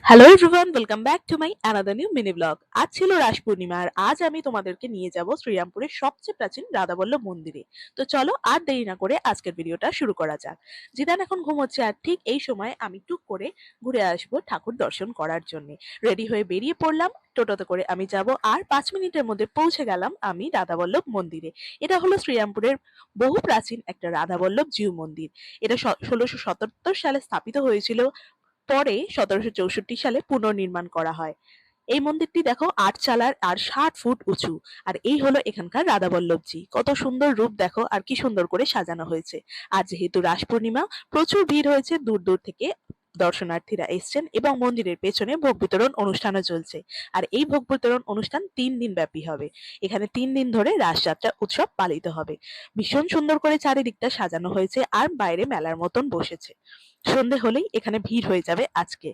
Hello everyone, welcome back to my another new mini blog. আজ ছিল রাস পূর্ণিমা আর আজ আমি তোমাদেরকে নিয়ে যাব শ্রীরামপুরের সবচেয়ে প্রাচীন রাধাবল্লভ মন্দিরে। তো চলো আর দেরি না করে আজকের ভিডিওটা শুরু করা যাক। জিদান এখন ঘুমোচ্ছে আর ঠিক এই সময় আমি টুক করে ঘুরে আসবো ঠাকুর দর্শন করার জন্য। রেডি হয়ে বেরিয়ে পড়লাম। টোটোতে করে আমি যাব আর 5 মিনিটের মধ্যে পৌঁছে গেলাম আমি রাধাবল্লভ মন্দিরে। এটা হলো শ্রীরামপুরের বহু প্রাচীন একটা রাধাবল্লভ জিউ মন্দির। এটা 1677 সালে স্থাপিত হয়েছিল। পরে 1764 সালে পুনর্নির্মাণ করা হয়। এই মন্দিরটি দেখো ৮ চালার আর ৬০ ফুট উঁচু। আর এই হলো এখানকার রাধাবল্লভজি। কত সুন্দর রূপ দেখো আর কি সুন্দর করে সাজানো হয়েছে। আর যেহেতু রাস পূর্ণিমা, প্রচুর ভিড় হয়েছে, দূর দূর থেকে দর্শনার্থীরা এসছেন এবং মন্দিরের পেছনে ভোগ বিতরণ অনুষ্ঠানও চলছে। আর এই ভোগ বিতরণ অনুষ্ঠান ৩ দিন ব্যাপী হবে। এখানে ৩ দিন ধরে রাসযাত্রা উৎসব পালিত হবে। ভীষণ সুন্দর করে চারিদিকটা সাজানো হয়েছে আর বাইরে মেলার মতন বসেছে। সন্ধে হলেই এখানে ভিড় হয়ে যাবে আজকে।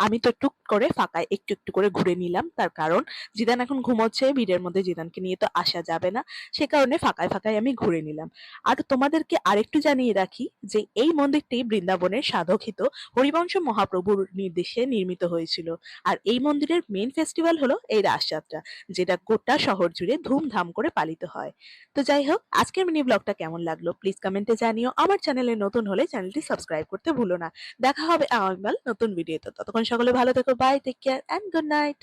আমি তো টুক করে ফাঁকায় একটু একটু করে ঘুরে নিলাম, তার কারণ জিদান এখন ঘুমোচ্ছে, ভিড়ের মধ্যে জিদানকে নিয়ে তো আসা যাবে না। সে কারণে ফাঁকায় ফাঁকায় আমি ঘুরে নিলাম। আর তোমাদেরকে আরেকটু জানিয়ে রাখি যে এই মন্দিরটি বৃন্দাবনের সাধকহিত হরিবংশ মহাপ্রভুর নির্দেশে নির্মিত হয়েছিল। আর এই মন্দিরের মেন ফেস্টিভ্যাল হলো এই রাসযাত্রা, যেটা গোটা শহর জুড়ে ধুমধাম করে পালিত হয়। তো যাই হোক, আজকের মিনি ব্লগটা কেমন লাগলো প্লিজ কমেন্টে জানিও। আমার চ্যানেলে নতুন হলে চ্যানেলটি সাবস্ক্রাইব করতে ভুলো না। দেখা হবে আগামীকাল নতুন ভিডিওতে। ততক্ষণ সকলে ভালো থেকো। Bye, take care and good night.